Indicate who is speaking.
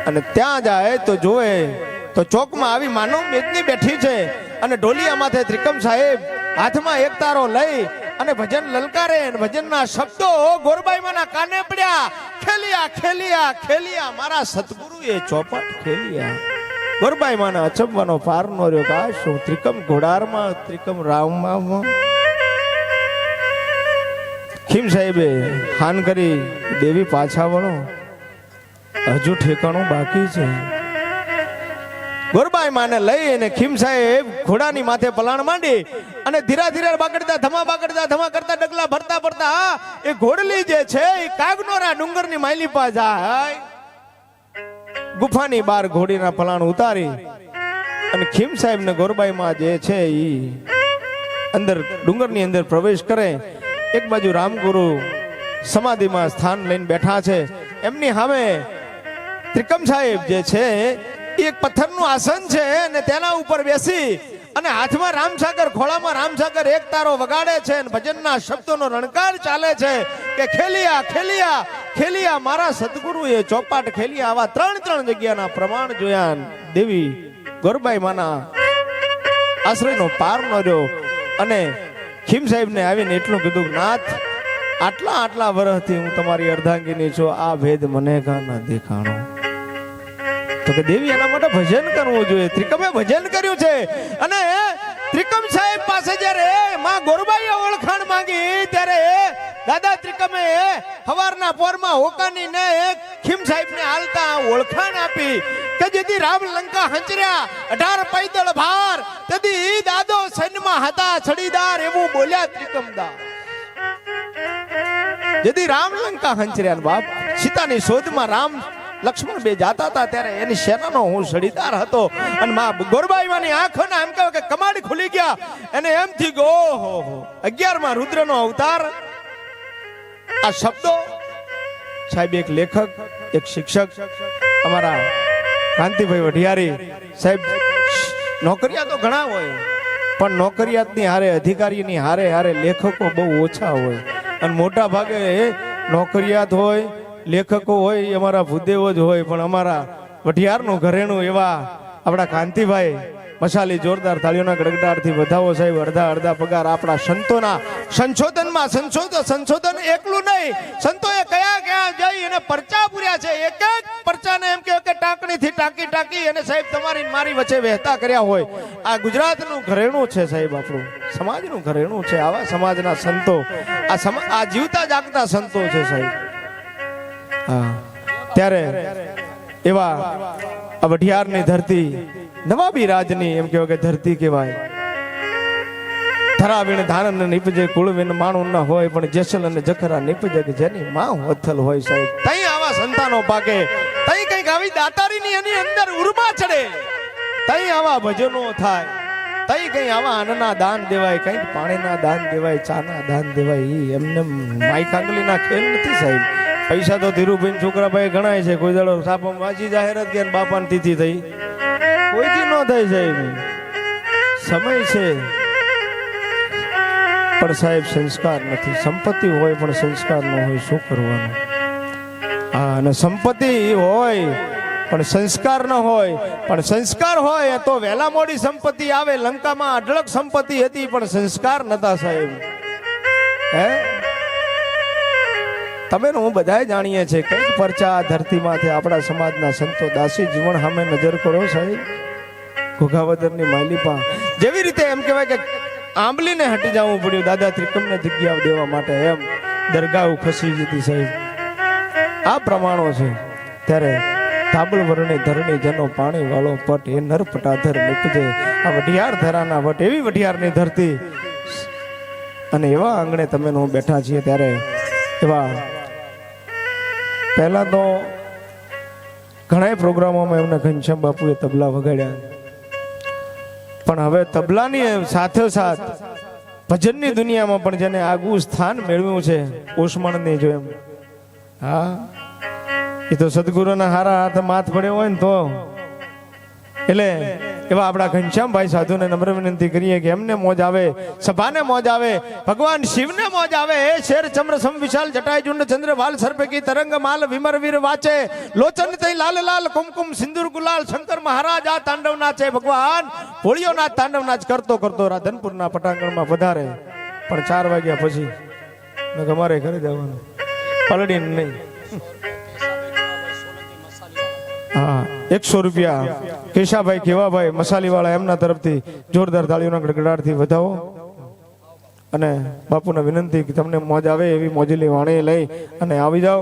Speaker 1: અને ત્યાં જાય તો જોવે તો ચોકમાં આવી માનવ મેદની બેઠી છે અને ઢોલિયા માથે ત્રિકમ સાહેબ હાથમાં એક તારો લઈ અને ભજન લલકારે અને ભજનના શબ્દો ગોરબાઈમાના કાને પડ્યા. ખેલિયા ખેલિયા ખેલિયા મારા સતગુરુએ ચોપાટ ખેલિયા. ગોરબાઈમાના અચંબાનો પાર નો રહ્યો કે આ શું ત્રિકમ ઘોડારમાં ત્રિકમ રામમાં. ખીમ સાહેબે હાન કરી દેવી પાછા વળો, હજુ ઠેકાણું બાકી છે. ગોરબાઈ માને લઈ અને ખીમ સાહેબ ઘોડાની માથે પલાણ માંડી અને ધીરા ધીરા બાગડતા ધમા કરતા ડગલા ભરતા ભરતા એ ઘોડલી જે છે એ કાગનોરા ડુંગરની માયલી પા જાય. ગુફાની બહાર ઘોડીના પલાણ ઉતારી અને ખીમ સાહેબ ને ગોરબાઈ માં જે છે એ અંદર ડુંગરની અંદર પ્રવેશ કરે. એક બાજુ રામગુરુ સમાધિમાં સ્થાન લઈને બેઠા છે, એમની સામે ત્રિકમ સાહેબ જે છે એક પથ્થરનું આસન છે અને તેના ઉપર બેસી અને હાથમાં રામસાગર, ખોળામાં રામસાગર એક તારો વગાડે છે અને ભજનના શબ્દોનો રણકાર ચાલે છે કે ખેલિયા ખેલિયા ખેલિયા મારા સદગુરુએ ચોપાટ ખેલિયા. આવા ત્રણ જગ્યાના પ્રમાણ જોયા. દેવી ગોરબાઈ માના આશ્રયનો પાર ન રહ્યો અને ખીમ સાહેબને આવીને એટલું કીધું, નાથ આટલા વર્ષથી હું તમારી અર્ધાંગીની છું, આ ભેદ મને કા ના દેખાણો. તો કે દેવી એના માટે ભજન કરવું જોઈએ. ત્રિકમે ભજન કર્યું છે અને ત્રિકમ સાહેબ પાસે જ્યારે માં ગોરબાઈએ ઓળખાણ માંગી ત્યારે દાદા ત્રિકમે હવારના પોરમાં હોકાની ને ખીમ સાહેબને હાલતા ઓળખાણ આપી કે જેથી રામ લંકા હંચર્યા 18 પૈદળ ભાર તેથી દાદો સૈન્યમાં હતા છડીદાર એવું બોલ્યા ત્રિકમદા. જેથી રામ લંકા હંચર્યા બાપ સીતાની શોધમાં રામ લક્ષ્મણ બે જાતા હતા ત્યારે એની સેનાનો હું છડીદાર હતો અને માં ગોરબાઈમાની આંખોના એમ કહે કે કમાડ ખુલી ગયા અને એમ થી ગો 11માં રુદ્રનો અવતાર. આ શબ્દો સાહેબ એક લેખક, એક શિક્ષક અમારા કાંતિભાઈ વઢિયારી સાહેબ, નોકરિયા તો ઘણા હોય પણ નોકરિયાતની હારે અધિકારીની હારે લેખકો બહુ ઓછા હોય અને મોટા ભાગે નોકરિયાત હોય લેખકો હોય અમારા ભૂદેવો જ હોય. પણ અમારા વઢિયારનું ઘરેણું એવા આપણા કાંતિભાઈ મસાલી જોરદાર તાળીઓના ગડગડાટથી વધાવો સાહેબ. અડધા પગાર આપણા સંતોના સંશોધનમાં સંશોધન એકલું નહીં, સંતોએ કયા જઈ અને પરચા પૂર્યા છે. એક પરચાને એમ કે ટાંકણીથી ટાંકી અને સાહેબ તમારી મારી વચ્ચે વહેતા કર્યા હોય. આ ગુજરાતનું ઘરેણું છે સાહેબ, આપણું સમાજનું ઘરેણું છે. આવા સમાજના સંતો આ જીવતા જાગતા સંતો છે સાહેબ. હા, ત્યારે એવા આ વઢિયારની ધરતી નવાબી રાજની એમ કહેવાય કે ધરતી કહેવાય. ધરાવીણ ધારણ નીપજે કુળવીન માણું ના હોય પણ જેસલ અને જખરા નીપજે કે જેની માં હોથલ હોય સાહેબ. તઈ આવા સંતાનો પાકે, તઈ કઈક આવી દાતારીની એની અંદર ઉર્મા ચડે, તઈ આવા ભજનો થાય, તઈ કઈ આવા અન્નના દાન દેવાય, કઈક પાણીના દાન દેવાય, ચાના દાન દેવાય. એમને માઈ કાંગલીના ખેલ નથી સાહેબ. પૈસા તો ધીરુભાઈ છોકરાભાઈ ગણાય છે. કોઈ દાડો સાપમ વાંચી જાહેરાત ગયા બાપાની તિથિ થઈ, કોઈથી ન થાય સાહેબ. સમય છે પણ સાહેબ સંસ્કાર નથી. સંપત્તિ હોય પણ સંસ્કાર ન હોય, શું કરવાનું? હા, અને સંપત્તિ હોય પણ સંસ્કાર ન હોય, પણ સંસ્કાર હોય તો વહેલા મોડી સંપત્તિ આવે. લંકામાં અઢળક સંપત્તિ હતી પણ સંસ્કાર નતા સાહેબ. હે, તમે હું બધા જાણીએ છીએ કઈક પરચા ધરતીમાંથી આપણા સમાજના સંતો દાસી જીવન સામે નજર કરો સાહેબ. ઘોઘાવદરની માલિપા જેવી રીતે એમ કહેવાય કે આંબલીને હટી જવું પડ્યું દાદા ત્રિકમને જગ્યા દેવા માટે, એમ દરગાહ ખસી જતી સાહેબ. આ પ્રમાણો છે. ત્યારે તાબળ વરણી ધરણી જનો પાણી વાળો પટ એ નર પટાધર નીપજે. આ વઢિયાર ધરાના વટ એવી વઢિયારની ધરતી અને એવા આંગણે તમે હું બેઠા છીએ. ત્યારે એવા પહેલા તો ઘણા પ્રોગ્રામોમાં એમને ઘનશ્યામ બાપુએ તબલા વગાડ્યા, પણ હવે તબલાની સાથોસાથ ભજનની દુનિયામાં પણ જેને આગવું સ્થાન મેળવ્યું છે ઓસમણની જેમ. હા, એ તો સદગુરુના હારા હાથ માથ પડ્યો હોય ને તો એટલે એવા આપણા ઘનશ્યામભાઈ સાધુને નમ્ર વિનંતી કરીએ કે એમને મોજ આવે, સભાને મોજ આવે, ભગવાન શિવને મોજ આવે. હે શેર ચમ્ર સમ વિશાલ જટાય ઝુંડ ચંદ્ર વાલ સર્પકી તરંગ માલ વિમર વીર વાચે લોચન તઈ લાલ લાલ કુમકુમ સિંદૂર ગુલાલ શંકર મહારાજ આ તાંડવ નાચે. ભગવાન ભોળિયોનાથ તાંડવ નાચ કરતો કરતો રાધનપુરના પટાંગણમાં પધારે. પણ 4 વાગ્યા પછી અમારે ઘરે જવાનું, પલડીને નહીં. હા, 100 રૂપિયા કેશાભાઈ કેવાભાઈ મસાલી વાળા એમના તરફથી જોરદાર તાળીઓના ગડગડાટથી વધાવો. અને બાપુને વિનંતી કે તમને મોજ આવે એવી મોજેલી વાણી લઈ અને આવી જાઓ.